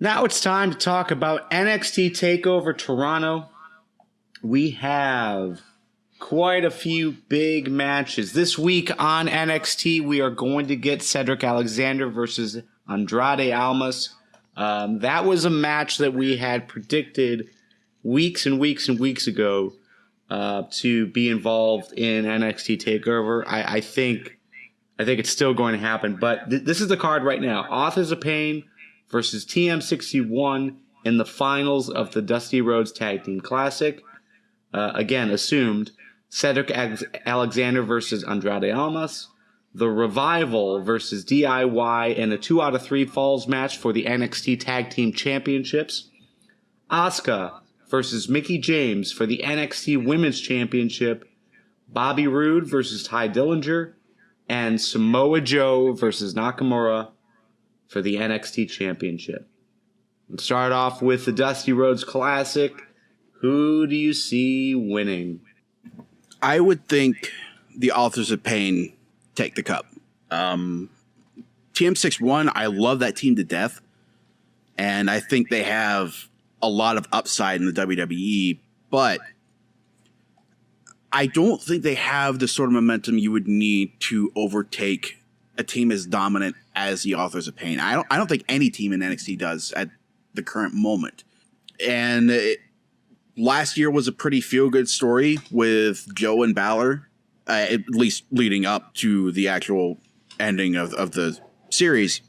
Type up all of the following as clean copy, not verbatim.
Now it's time to talk about NXT Takeover Toronto. We have quite a few big matches. This week on NXT, we are going to get Cedric Alexander versus Andrade Almas. That was a match that we had predicted weeks and weeks and weeks ago to be involved in NXT Takeover. I think it's still going to happen, but this is the card right now. Authors of Pain versus TM61 in the finals of the Dusty Rhodes Tag Team Classic. Again, assumed. Cedric Alexander versus Andrade Almas. The Revival versus DIY in a 2 out of 3 falls match for the NXT Tag Team Championships. Asuka versus Mickie James for the NXT Women's Championship. Bobby Roode versus Ty Dillinger. And Samoa Joe versus Nakamura for the NXT Championship. Let's start off with the Dusty Rhodes Classic. Who do you see winning? I would think the Authors of Pain take the cup. TM61, I love that team to death. And I think they have a lot of upside in the WWE. But I don't think they have the sort of momentum you would need to overtake a team as dominant as the Authors of Pain. I don't think any team in NXT does at the current moment. And last year was a pretty feel-good story with Joe and Balor, at least leading up to the actual ending of the series.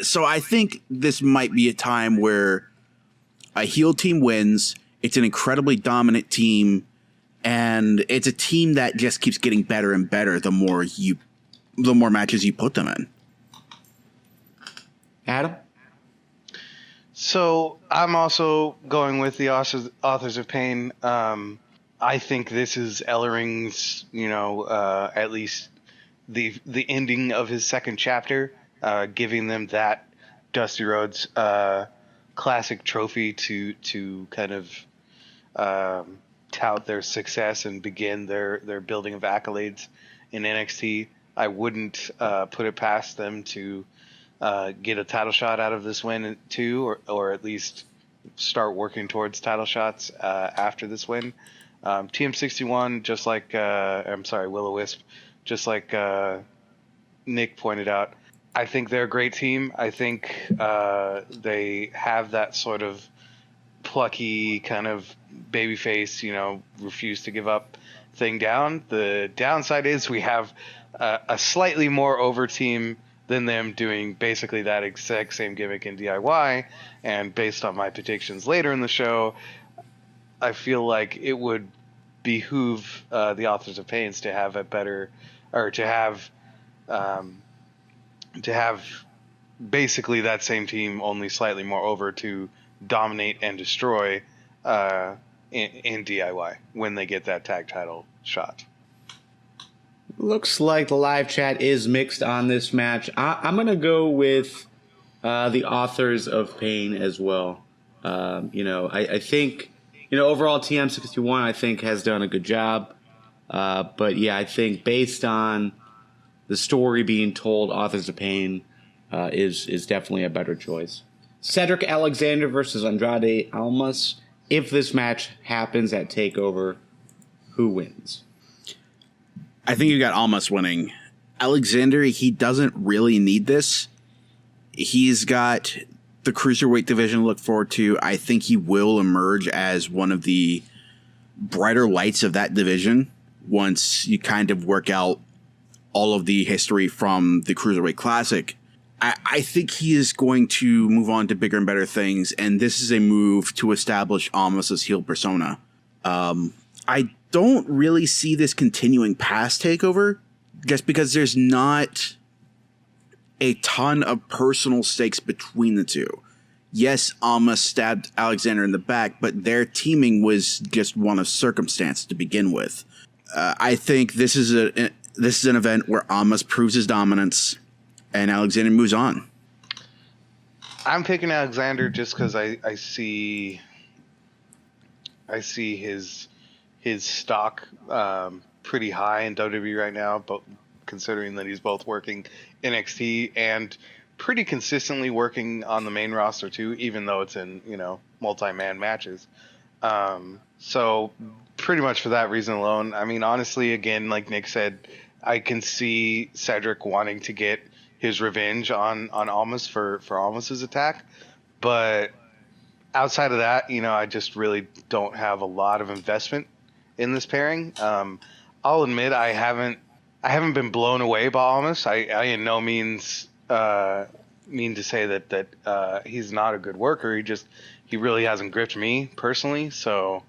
So I think this might be a time where a heel team wins. It's an incredibly dominant team, and it's a team that just keeps getting better and better the more matches you put them in. Adam? So I'm also going with the Authors of Pain. I think this is Ellering's, at least the ending of his second chapter, giving them that Dusty Rhodes Classic trophy to kind of tout their success and begin their building of accolades in NXT. I wouldn't put it past them to get a title shot out of this win too, or at least start working towards title shots after this win. TM61, just like Will-O-Wisp, just like Nick pointed out, I think they're a great team. I think they have that sort of plucky kind of babyface, refuse to give up thing down. The downside is we have a slightly more over team than them doing basically that exact same gimmick in DIY. And based on my predictions later in the show, I feel like it would behoove the Authors of Pain to have a better, or to have basically that same team, only slightly more over, to dominate and destroy in DIY when they get that tag title shot. Looks like the live chat is mixed on this match. I'm going to go with the Authors of Pain as well. I think, overall TM61, I think, has done a good job. But, yeah, I think based on the story being told, Authors of Pain is definitely a better choice. Cedric Alexander versus Andrade Almas. If this match happens at TakeOver, who wins? I think you got Almas winning. Alexander, he doesn't really need this. He's got the cruiserweight division to look forward to. I think he will emerge as one of the brighter lights of that division once you kind of work out all of the history from the Cruiserweight Classic. I think he is going to move on to bigger and better things, and this is a move to establish Almas' heel persona. I don't really see this continuing past TakeOver, just because there's not a ton of personal stakes between the two. Yes, Almas stabbed Alexander in the back, but their teaming was just one of circumstance to begin with. I think this is an event where Almas proves his dominance and Alexander moves on. I'm picking Alexander just because I see his stock pretty high in WWE right now, but considering that he's both working NXT and pretty consistently working on the main roster too, even though it's in, multi-man matches. So pretty much for that reason alone, I mean, honestly, again, like Nick said, I can see Cedric wanting to get his revenge on Almas for Almas's attack. But outside of that, I just really don't have a lot of investment in this pairing. I'll admit I haven't been blown away by Almas. I in no means mean to say that he's not a good worker. He really hasn't gripped me personally. So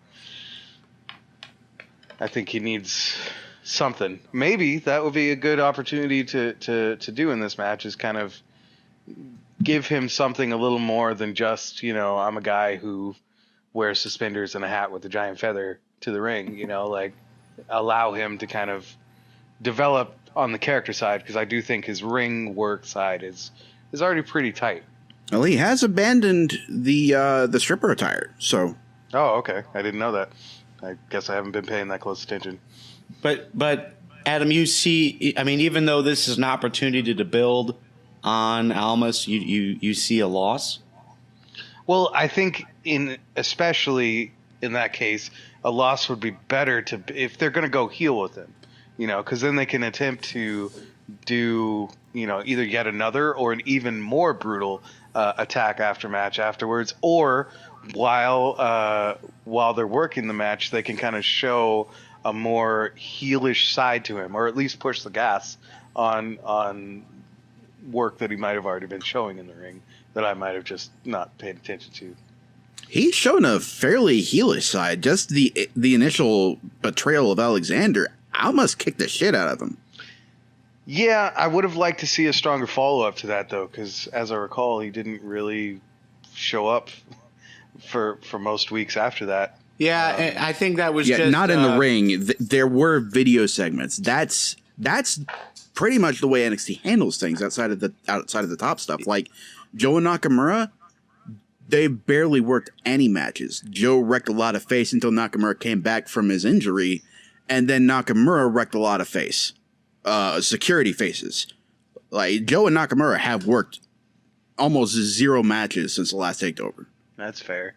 I think he needs something. Maybe that would be a good opportunity to do in this match, is kind of give him something a little more than just, I'm a guy who wears suspenders and a hat with a giant feather to the ring, like allow him to kind of develop on the character side, because I do think his ring work side is already pretty tight. Well, he has abandoned the stripper attire, so. Oh, okay. I didn't know that. I guess I haven't been paying that close attention. But Adam, you see, I mean, even though this is an opportunity to build on Almas, you see a loss? Well, I think especially in that case, a loss would be better if they're going to go heel with him, because then they can attempt to do, either yet another or an even more brutal attack afterwards, or while they're working the match, they can kind of show a more heelish side to him, or at least push the gas on work that he might have already been showing in the ring that I might have just not paid attention to. He's shown a fairly heelish side. Just the initial betrayal of Alexander, Almas kicked the shit out of him. Yeah, I would have liked to see a stronger follow-up to that, though, because as I recall, he didn't really show up for most weeks after that. Yeah, I think that was just... not in the ring. There were video segments. That's pretty much the way NXT handles things outside of the top stuff. Like Joe and Nakamura, they barely worked any matches. Joe wrecked a lot of face until Nakamura came back from his injury, and then Nakamura wrecked a lot of face. Security faces. Like Joe and Nakamura have worked almost 0 matches since the last takeover. That's fair.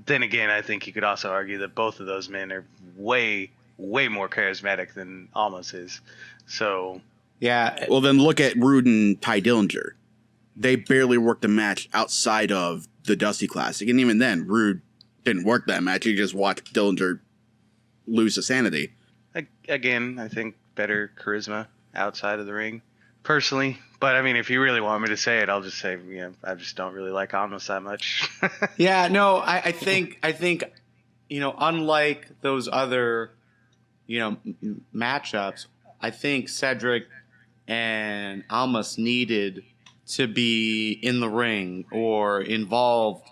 Then again, I think you could also argue that both of those men are way more charismatic than Almas is. So yeah. Well, then look at Rude and Ty Dillinger. They barely worked a match outside of the Dusty Classic, and even then, Rude didn't work that match. He just watched Dillinger lose his sanity. Again, I think better charisma outside of the ring, personally. But I mean, if you really want me to say it, I'll just say, I just don't really like Almas that much. Yeah, no, I think unlike those other matchups, I think Cedric and Almas needed to be in the ring or involved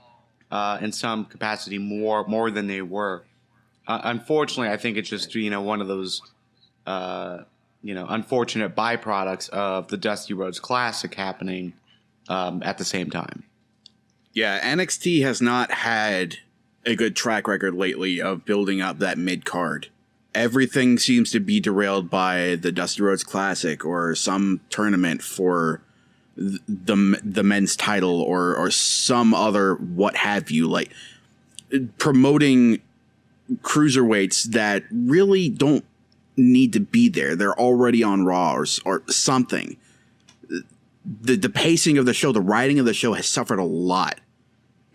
in some capacity more than they were. Unfortunately, I think it's just one of those unfortunate byproducts of the Dusty Rhodes Classic happening at the same time. Yeah, NXT has not had a good track record lately of building up that mid card. Everything seems to be derailed by the Dusty Rhodes Classic or some tournament for the men's title or some other what have you, like promoting cruiserweights that really don't need to be there. They're already on Raw or something. The pacing of the show, the writing of the show has suffered a lot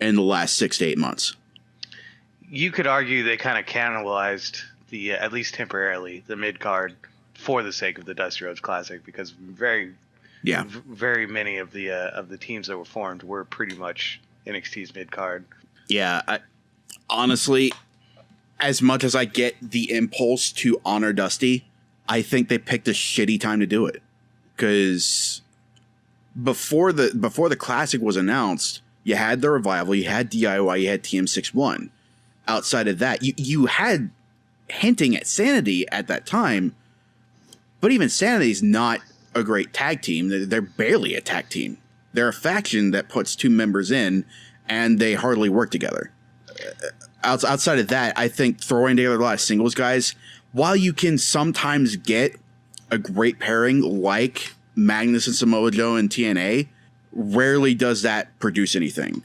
in the last 6 to 8 months. You could argue they kind of cannibalized at least temporarily, the mid card for the sake of the Dusty Rhodes Classic, because very many of the teams that were formed were pretty much NXT's mid card. Yeah, honestly, as much as I get the impulse to honor Dusty, I think they picked a shitty time to do it. Because before the Classic was announced, you had the Revival, you had DIY, you had TM61. Outside of that, you had hinting at Sanity at that time, but even Sanity's not a great tag team. They're barely a tag team. They're a faction that puts 2 members in, and they hardly work together. Outside of that, I think throwing together a lot of singles guys, while you can sometimes get a great pairing like Magnus and Samoa Joe and TNA, rarely does that produce anything.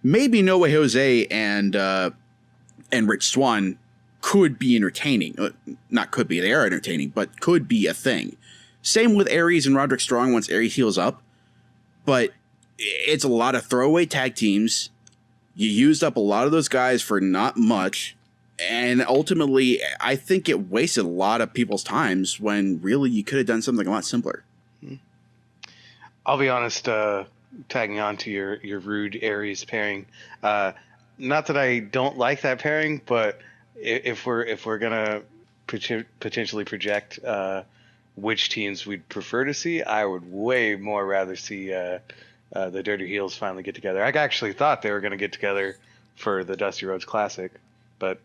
Maybe No Way Jose and Rich Swann could be entertaining. Not could be, they are entertaining, but could be a thing. Same with Aries and Roderick Strong once Aries heals up. But it's a lot of throwaway tag teams. You used up a lot of those guys for not much. And ultimately, I think it wasted a lot of people's times when really you could have done something a lot simpler. I'll be honest, tagging on to your Rude Aries pairing. Not that I don't like that pairing, but if we're gonna potentially project which teams we'd prefer to see, I would way more rather see the Dirty Heels finally get together. I actually thought they were gonna get together for the Dusty Rhodes Classic, but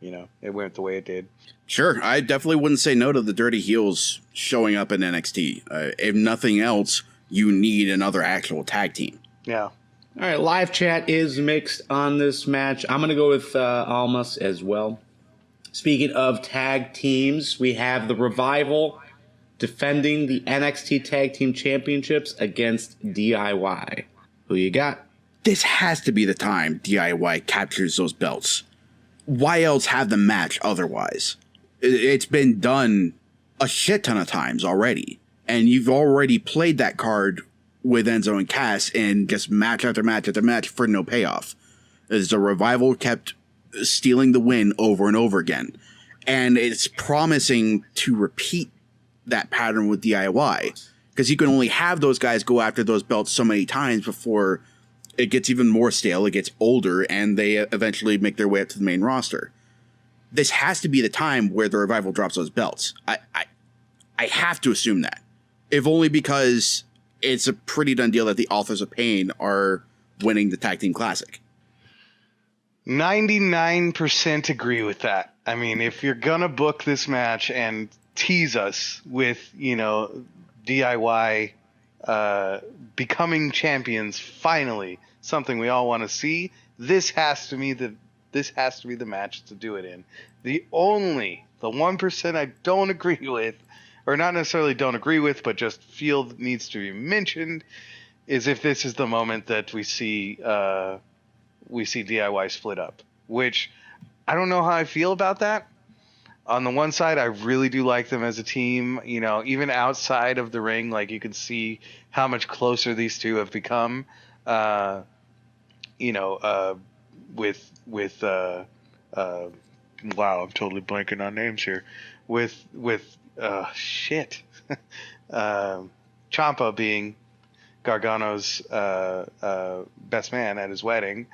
it went the way it did. Sure, I definitely wouldn't say no to the Dirty Heels showing up in NXT. If nothing else, you need another actual tag team. Yeah. All right, live chat is mixed on this match. I'm going to go with Almas as well. Speaking of tag teams, we have the Revival defending the NXT Tag Team Championships against DIY. Who you got? This has to be the time DIY captures those belts. Why else have the match otherwise? It's been done a shit ton of times already. And you've already played that card with Enzo and Cass and just match after match after match for no payoff. As the Revival kept stealing the win over and over again. And it's promising to repeat that pattern with DIY. Because you can only have those guys go after those belts so many times before it gets even more stale, it gets older, and they eventually make their way up to the main roster. This has to be the time where the Revival drops those belts. I have to assume that. If only because it's a pretty done deal that the Authors of Pain are winning the Tag Team Classic. 99% agree with that. I mean, if you're going to book this match and tease us with, DIY becoming champions finally, something we all want to see, this has to be the match to do it in. The 1% I don't agree with, or not necessarily don't agree with, but just feel needs to be mentioned, is if this is the moment that we see DIY split up, which I don't know how I feel about that. On the one side, I really do like them as a team. Even outside of the ring, like you can see how much closer these two have become. With wow, I'm totally blanking on names here. With Ciampa being Gargano's best man at his wedding,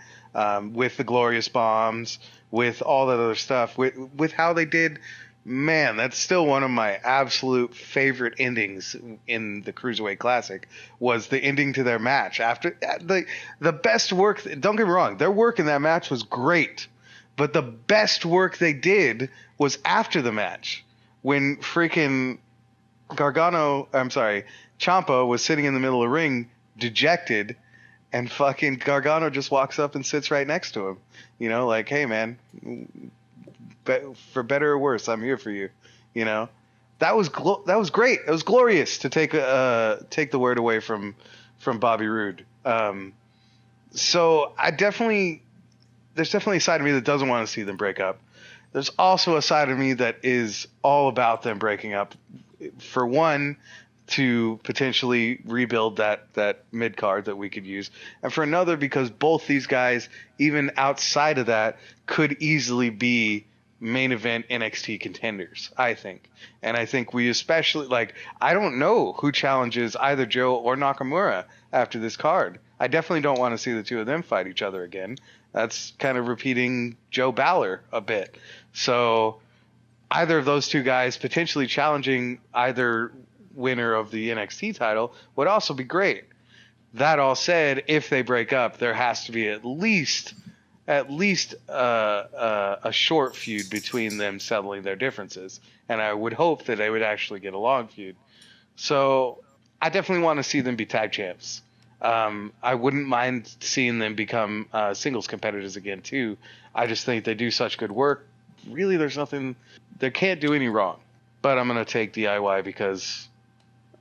with the Glorious Bombs, with all that other stuff, with how they did, man, that's still one of my absolute favorite endings in the Cruiserweight Classic, was the ending to their match. After the best work, don't get me wrong, their work in that match was great, but the best work they did was after the match, when freaking Ciampa was sitting in the middle of the ring, dejected, and fucking Gargano just walks up and sits right next to him. Like, hey, man, for better or worse, I'm here for you. That was great. It was glorious to take the word away from Bobby Roode. So there's definitely a side of me that doesn't want to see them break up. There's also a side of me that is all about them breaking up. For one, to potentially rebuild that mid card that we could use, and for another, because both these guys, even outside of that, could easily be main event NXT contenders, I think. And I think we especially, I don't know who challenges either Joe or Nakamura after this card. I definitely don't want to see the two of them fight each other again. That's kind of repeating Joe Balor a bit. So either of those two guys potentially challenging either winner of the NXT title would also be great. That all said, if they break up, there has to be at least a short feud between them settling their differences, and I would hope that they would actually get a long feud. So I definitely want to see them be tag champs. I wouldn't mind seeing them become singles competitors again too. I just think they do such good work. Really, there's nothing they can't do any wrong. But I'm gonna take DIY because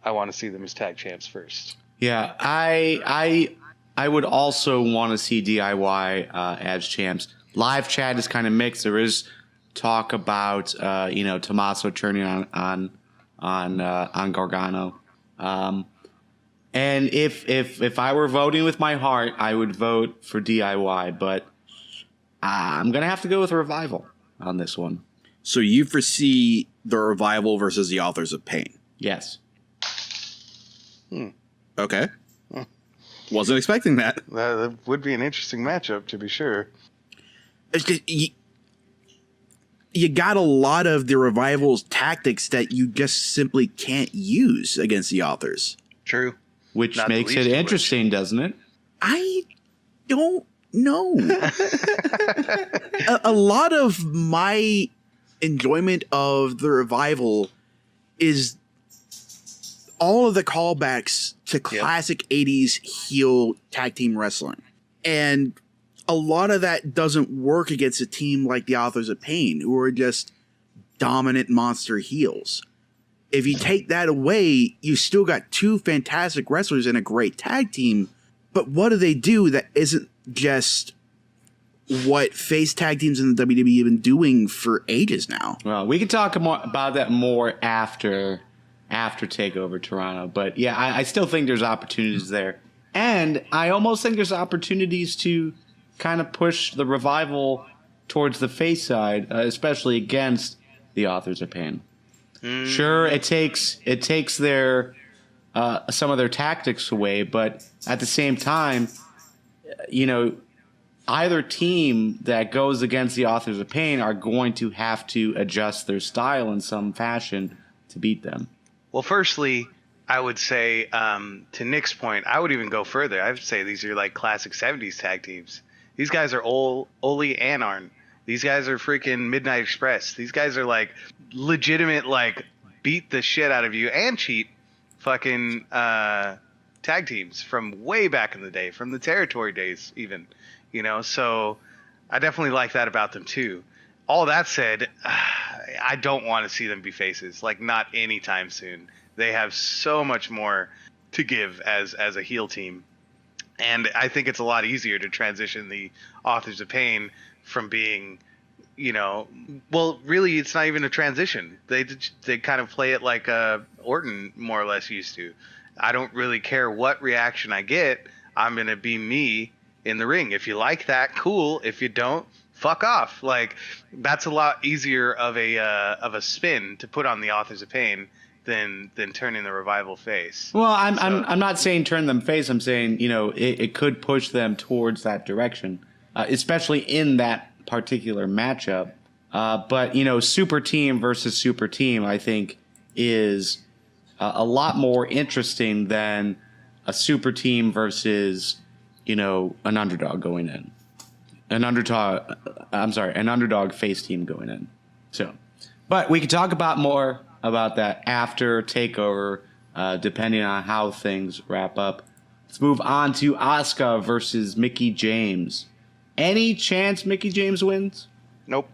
I want to see them as tag champs first. Yeah, I would also want to see DIY as champs. Live chat is kind of mixed. There is talk about Tommaso turning on Gargano. And if I were voting with my heart, I would vote for DIY, but I'm gonna have to go with Revival on this one. So you foresee the Revival versus the Authors of Pain? Yes. Okay. Wasn't expecting that. That would be an interesting matchup, to be sure. It's just, you got a lot of the Revival's tactics that you just simply can't use against the Authors. True. Which Not makes the it least of interesting, doesn't it? I don't know. a lot of my enjoyment of the Revival is all of the callbacks to classic 80s heel tag team wrestling. And a lot of that doesn't work against a team like the Authors of Pain, who are just dominant monster heels. If you take that away, you still got two fantastic wrestlers and a great tag team. But what do they do that isn't just what face tag teams in the WWE have been doing for ages now? Well, we can talk more about that more after Takeover Toronto. But yeah, I still think there's opportunities there. And I almost think there's opportunities to kind of push the Revival towards the face side, especially against the Authors of Pain. Sure, it takes their some of their tactics away, but at the same time, either team that goes against the Authors of Pain are going to have to adjust their style in some fashion to beat them. Well, firstly, I would say, to Nick's point, I would even go further. I would say these are like classic 70s tag teams. These guys are Ole and Arn. These guys are freaking Midnight Express. These guys are like legitimate, like beat the shit out of you and cheat fucking tag teams from way back in the day, from the territory days even, so I definitely like that about them too. All that said, I don't want to see them be faces, like not anytime soon. They have so much more to give as a heel team. And I think it's a lot easier to transition the Authors of Pain from being, well, really, it's not even a transition. They kind of play it like Orton more or less used to. I don't really care what reaction I get. I'm going to be me in the ring. If you like that, cool. If you don't, fuck off. Like, that's a lot easier of a spin to put on the Authors of Pain than turning the Revival face. Well, I'm not saying turn them face. I'm saying it could push them towards that direction, especially in that particular matchup. But super team versus super team, I think, is a lot more interesting than a super team versus an underdog going in, an underdog face team going in. So, but we could talk more about that after Takeover, depending on how things wrap up. Let's move on to Asuka versus Mickie James. Any chance Mickie James wins? Nope.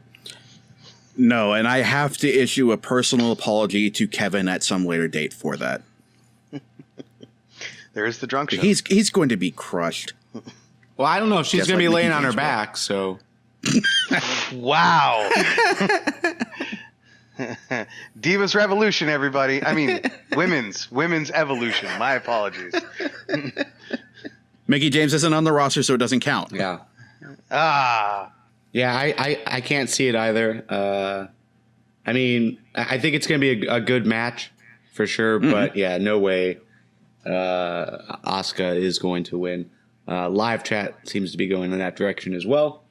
No, and I have to issue a personal apology to Kevin at some later date for that. There's the drunk show. He's going to be crushed. Well, I don't know. She's going to be like laying Mickie on her James back, so. Wow. Divas Revolution, everybody. I mean, women's evolution. My apologies. Mickie James isn't on the roster, so it doesn't count. Yeah. Yeah, I can't see it either. I mean, I think it's going to be a good match for sure, but yeah, no way Asuka is going to win. Live chat seems to be going in that direction as well.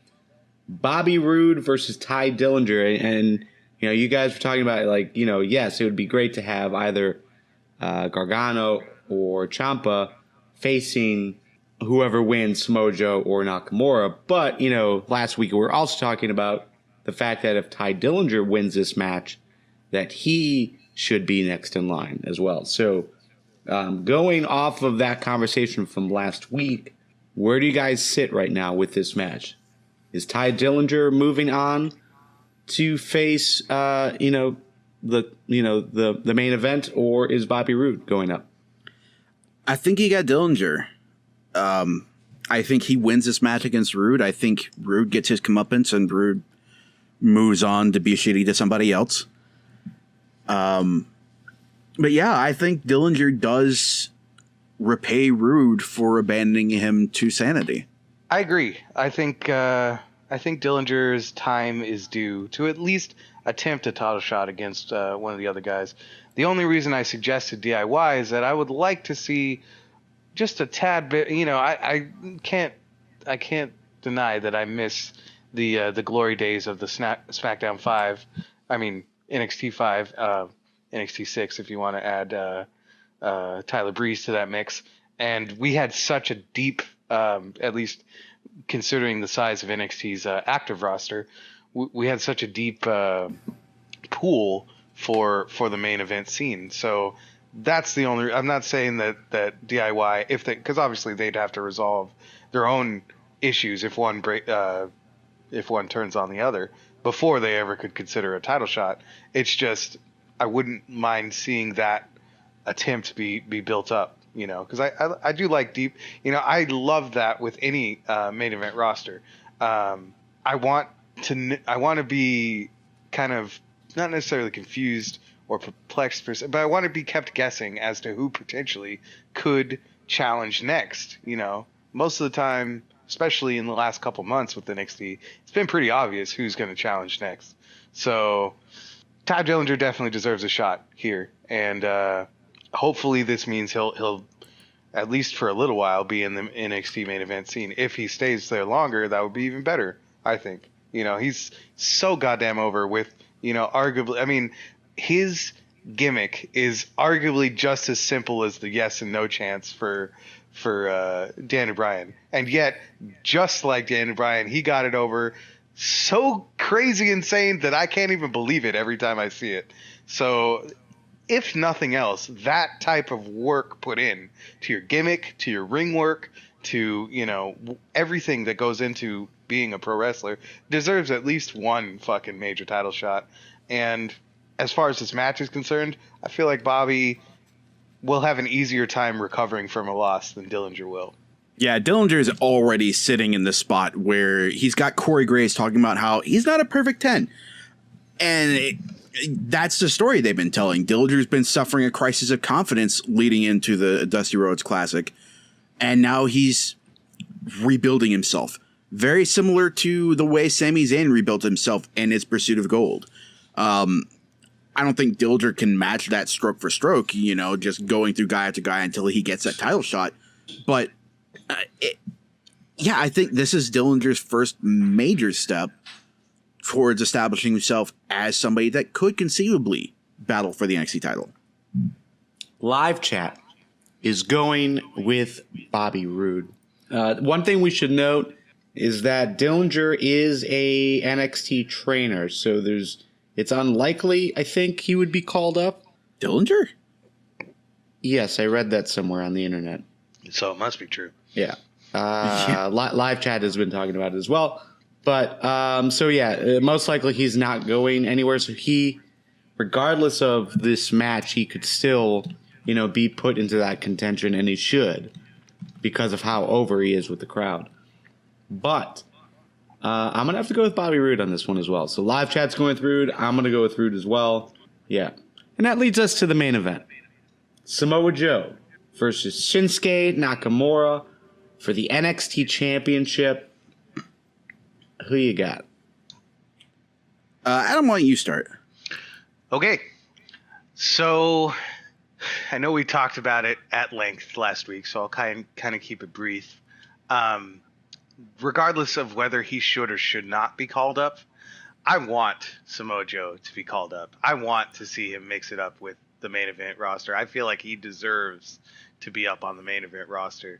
Bobby Roode versus Ty Dillinger, and you guys were talking about yes, it would be great to have either Gargano or Ciampa facing whoever wins, Mojo or Nakamura. But, last week we were also talking about the fact that if Ty Dillinger wins this match, that he should be next in line as well. So going off of that conversation from last week, where do you guys sit right now with this match? Is Ty Dillinger moving on to face, the main event, or is Bobby Roode going up? I think he got Dillinger. I think he wins this match against Rude. I think Rude gets his comeuppance and Rude moves on to be shitty to somebody else. But yeah, I think Dillinger does repay Rude for abandoning him to sanity. I agree. I think Dillinger's time is due to at least attempt a title shot against one of the other guys. The only reason I suggested DIY is that I would like to see just a tad bit. You know, I can't deny that I miss the glory days of the SmackDown 5. I mean NXT 5, NXT 6 if you want to add Tyler Breeze to that mix. And we had such a deep, at least considering the size of NXT's active roster, we had such a deep pool for the main event scene. So that's the only. I'm not saying that DIY, because obviously they'd have to resolve their own issues if one turns on the other before they ever could consider a title shot. It's just I wouldn't mind seeing that attempt be built up. You know, because I do like deep. You know, I love that with any main event roster. I want to be kind of not necessarily confused or perplexed but I want to be kept guessing as to who potentially could challenge next. You know, most of the time, especially in the last couple months with NXT, it's been pretty obvious who's going to challenge next. So Ty Dillinger definitely deserves a shot here, and hopefully this means he'll at least for a little while be in the NXT main event scene. If he stays there longer, that would be even better, I think. You know, he's so goddamn over with, you know, arguably, I mean, his gimmick is arguably just as simple as the yes and no chance for Daniel Bryan. And yet, just like Daniel Bryan, he got it over so crazy insane that I can't even believe it every time I see it. So if nothing else, that type of work put in to your gimmick, to your ring work, to, you know, everything that goes into being a pro wrestler deserves at least one fucking major title shot. And as far as this match is concerned, I feel like Bobby will have an easier time recovering from a loss than Dillinger will. Yeah, Dillinger is already sitting in the spot where he's got Corey Graves talking about how he's not a perfect 10. And that's the story they've been telling. Dillinger's been suffering a crisis of confidence leading into the Dusty Rhodes Classic. And now he's rebuilding himself. Very similar to the way Sami Zayn rebuilt himself in his pursuit of gold. I don't think Dillinger can match that stroke for stroke, you know, just going through guy after guy until he gets that title shot. But I think this is Dillinger's first major step towards establishing himself as somebody that could conceivably battle for the NXT title. Live chat is going with Bobby Roode. One thing we should note is that Dillinger is a NXT trainer, so it's unlikely, I think, he would be called up. Dillinger? Yes, I read that somewhere on the internet. So it must be true. Yeah. Live chat has been talking about it as well. But, most likely he's not going anywhere. So he, regardless of this match, he could still, you know, be put into that contention, and he should, because of how over he is with the crowd. But I'm going to have to go with Bobby Roode on this one as well. So live chat's going with Roode. I'm going to go with Roode as well. Yeah. And that leads us to the main event. Samoa Joe versus Shinsuke Nakamura for the NXT Championship. Who you got? Adam, why don't you start? Okay. So I know we talked about it at length last week, so I'll kind of keep it brief. Regardless of whether he should or should not be called up, I want Samoa Joe to be called up. I want to see him mix it up with the main event roster. I feel like he deserves to be up on the main event roster.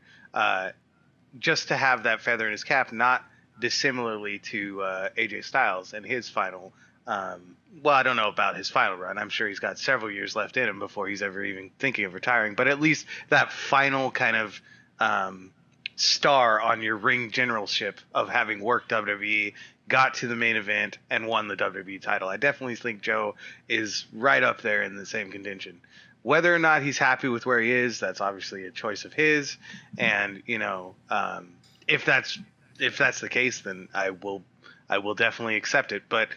Just to have that feather in his cap, not dissimilarly to AJ Styles and his final. Well, I don't know about his final run. I'm sure he's got several years left in him before he's ever even thinking of retiring. But at least that final kind of star on your ring generalship of having worked WWE, got to the main event, and won the WWE title. I definitely think Joe is right up there in the same contention. Whether or not he's happy with where he is, that's obviously a choice of his. And if that's the case, then I will definitely accept it. But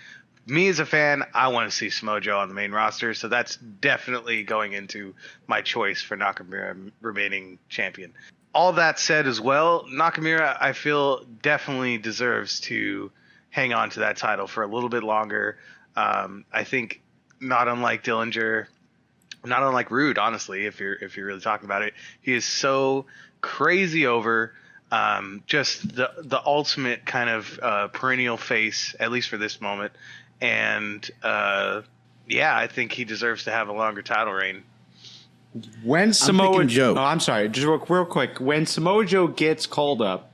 me as a fan, I want to see Samoa Joe on the main roster, so that's definitely going into my choice for Nakamura remaining champion. All that said as well, Nakamura, I feel, definitely deserves to hang on to that title for a little bit longer. I think not unlike Dillinger, not unlike Rude, honestly, if you're really talking about it, he is so crazy over. Just the ultimate kind of perennial face, at least for this moment. And I think he deserves to have a longer title reign. When Samoa Joe, I'm sorry, just real quick. When Samoa Joe gets called up,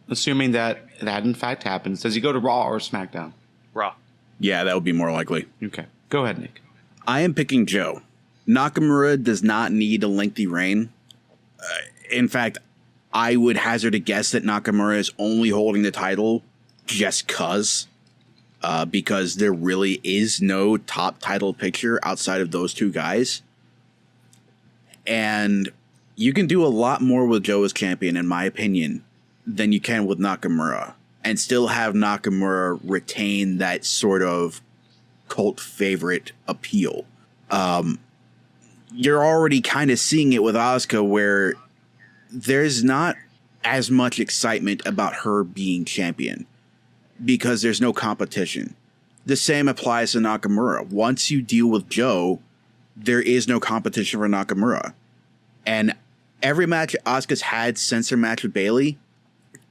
assuming that in fact happens, does he go to Raw or SmackDown? Raw. Yeah, that would be more likely. Okay, go ahead, Nick. I am picking Joe. Nakamura does not need a lengthy reign. In fact, I would hazard a guess that Nakamura is only holding the title just because there really is no top title picture outside of those two guys. And you can do a lot more with Joe as champion, in my opinion, than you can with Nakamura, and still have Nakamura retain that sort of cult favorite appeal. You're already kind of seeing it with Asuka, where there's not as much excitement about her being champion because there's no competition. The same applies to Nakamura. Once you deal with Joe, there is no competition for Nakamura. And every match Asuka's had since her match with Bayley,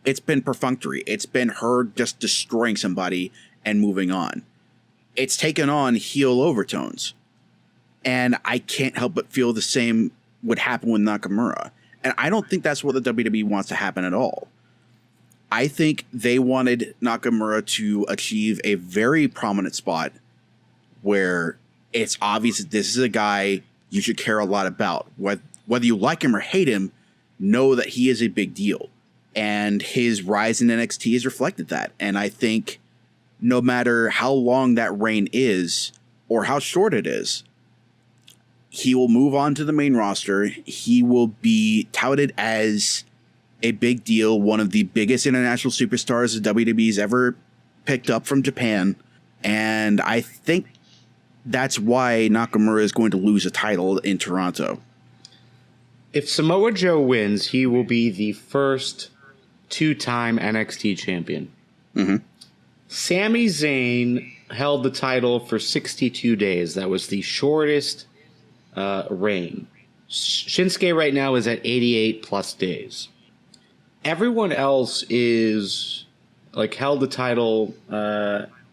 it's been perfunctory. It's been her just destroying somebody and moving on. It's taken on heel overtones. And I can't help but feel the same would happen with Nakamura. And I don't think that's what the WWE wants to happen at all. I think they wanted Nakamura to achieve a very prominent spot where it's obvious that this is a guy you should care a lot about. Whether you like him or hate him, know that he is a big deal. And his rise in NXT has reflected that. And I think no matter how long that reign is or how short it is, he will move on to the main roster. He will be touted as a big deal, one of the biggest international superstars the WWE's ever picked up from Japan. And I think that's why Nakamura is going to lose a title in Toronto. If Samoa Joe wins, he will be the first two-time NXT champion. Mm-hmm. Sami Zayn held the title for 62 days. That was the shortest reign. Shinsuke right now is at 88 plus days. Everyone else is held the title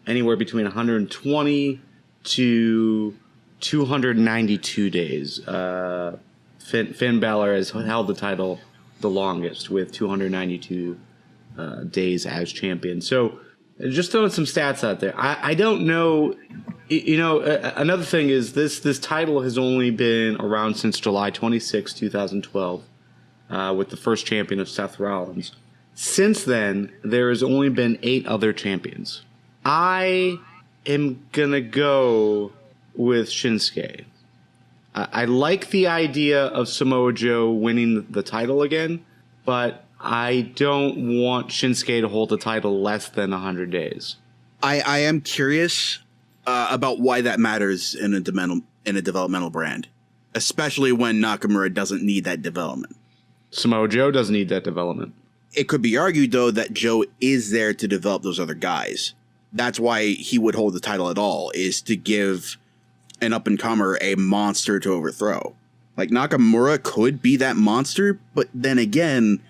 anywhere between 120 to 292 days. Finn Balor has held the title the longest with 292 days as champion. So just throwing some stats out there. I don't know. Another thing is this title has only been around since July 26, 2012, with the first champion of Seth Rollins. Since then, there has only been 8 other champions. I am going to go with Shinsuke. I like the idea of Samoa Joe winning the title again, but I don't want Shinsuke to hold the title less than 100 days. I am curious about why that matters in a developmental brand, especially when Nakamura doesn't need that development. Samoa Joe doesn't need that development. It could be argued, though, that Joe is there to develop those other guys. That's why he would hold the title at all, is to give an up-and-comer a monster to overthrow. Nakamura could be that monster, but then again,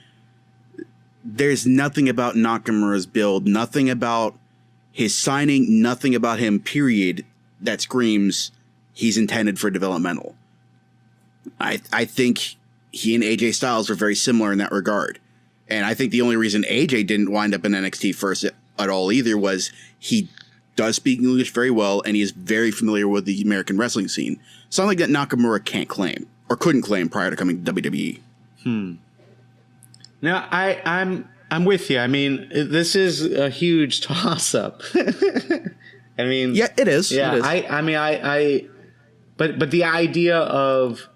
there's nothing about Nakamura's build, nothing about his signing, nothing about him, period, that screams he's intended for developmental. I think he and AJ Styles are very similar in that regard. And I think the only reason AJ didn't wind up in NXT first at all either was he does speak English very well and he is very familiar with the American wrestling scene. Something that Nakamura can't claim or couldn't claim prior to coming to WWE. Now, I'm with you. I mean, this is a huge toss-up. I mean, yeah, it is. Yeah, it is. But the idea of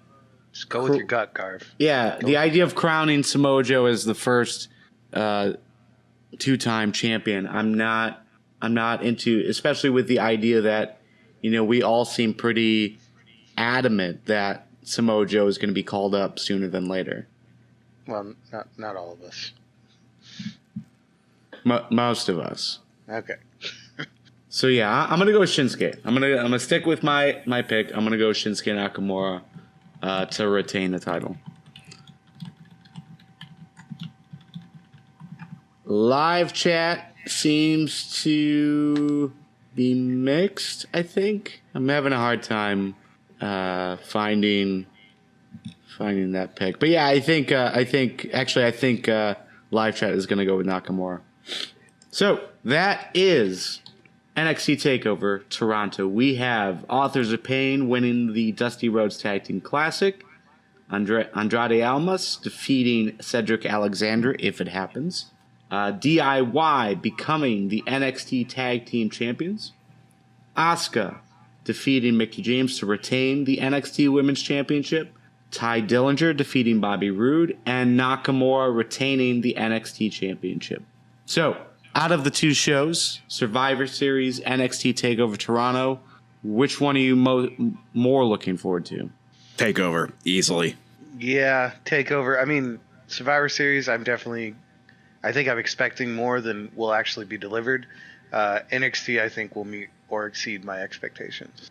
Just go with your gut, Garv. the idea of crowning Samoa Joe as the first two-time champion, I'm not into, especially with the idea that, we all seem pretty adamant that Samoa Joe is going to be called up sooner than later. Well, not all of us. Most of us. Okay. So yeah, I'm gonna go with Shinsuke. I'm gonna stick with my pick. I'm gonna go Shinsuke Nakamura to retain the title. Live chat seems to be mixed. I think I'm having a hard time finding that pick. But yeah, I think live chat is gonna go with Nakamura. So that is NXT Takeover Toronto. We have Authors of Pain winning the Dusty Rhodes Tag Team Classic. Andrade Almas defeating Cedric Alexander if it happens. DIY becoming the NXT Tag Team Champions. Asuka defeating Mickie James to retain the NXT Women's Championship. Ty Dillinger defeating Bobby Roode. And Nakamura retaining the NXT Championship. So, out of the two shows, Survivor Series, NXT TakeOver Toronto, which one are you more looking forward to? TakeOver, easily. Yeah, TakeOver. I mean, Survivor Series, I think I'm expecting more than will actually be delivered. NXT, I think, will meet or exceed my expectations.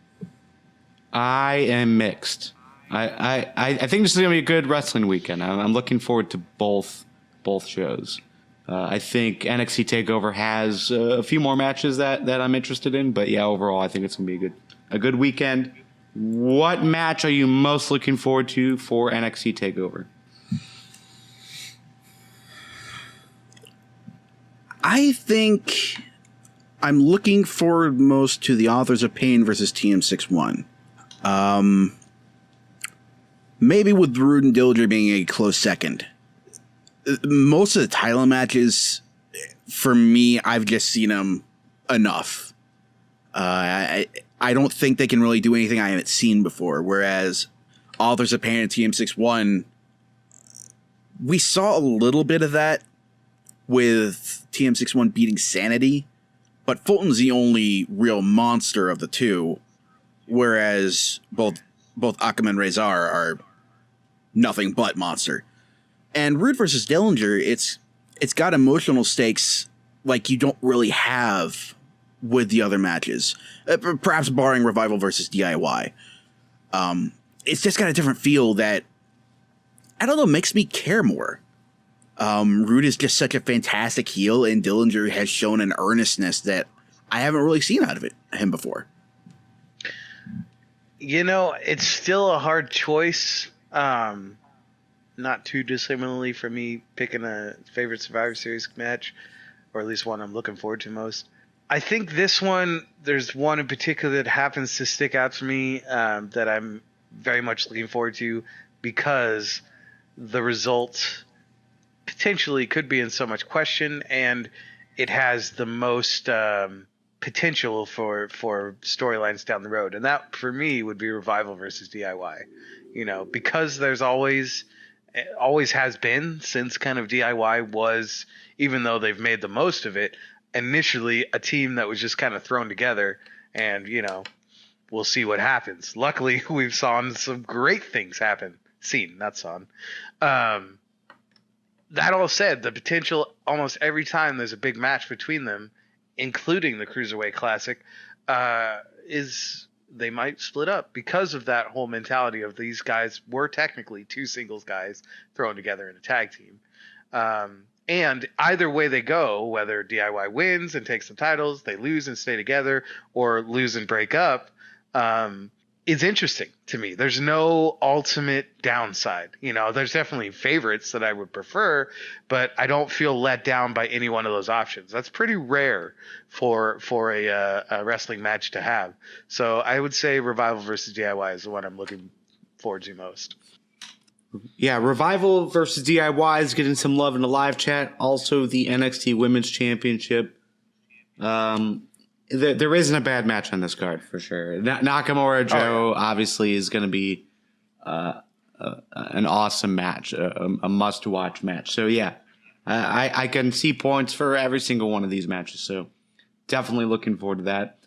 I am mixed. I think this is going to be a good wrestling weekend. I'm looking forward to both shows. I think NXT TakeOver has a few more matches that I'm interested in, but yeah, overall, I think it's going to be a good weekend. What match are you most looking forward to for NXT TakeOver? I think I'm looking forward most to the Authors of Pain versus TM61. Maybe with Roode and Dillinger being a close second. Most of the title matches, for me, I've just seen them enough. I don't think they can really do anything I haven't seen before. Whereas Authors of Pain and TM61, we saw a little bit of that with TM61 beating Sanity, but Fulton's the only real monster of the two, whereas both Akam and Rezar are nothing but monster. And Roode versus Dillinger, it's got emotional stakes like you don't really have with the other matches. Perhaps barring Revival versus DIY. It's just got a different feel that, I don't know, makes me care more. Roode is just such a fantastic heel, and Dillinger has shown an earnestness that I haven't really seen out of him before. It's still a hard choice. Not too dissimilarly from me picking a favorite Survivor Series match, or at least one I'm looking forward to most. I think this one, there's one in particular that happens to stick out to me that I'm very much looking forward to because the result potentially could be in so much question, and it has the most potential for storylines down the road. And that, for me, would be Revival versus DIY. Because there's always has been since kind of DIY was, even though they've made the most of it, initially a team that was just kind of thrown together, and we'll see what happens. Luckily, we've seen some great things happen. That all said, the potential almost every time there's a big match between them, including the Cruiserweight Classic, is they might split up because of that whole mentality of these guys were technically two singles guys thrown together in a tag team. And either way they go, whether DIY wins and takes some titles, they lose and stay together, or lose and break up, is interesting to me. There's no ultimate downside. There's definitely favorites that I would prefer, but I don't feel let down by any one of those options. That's pretty rare for a wrestling match to have. So I would say Revival versus DIY is the one I'm looking forward to most. Yeah, Revival versus DIY is getting some love in the live chat. Also, the NXT Women's Championship. there isn't a bad match on this card for sure. Nakamura Joe obviously is going to be an awesome match, a must-watch match. So yeah, I can see points for every single one of these matches. So definitely looking forward to that.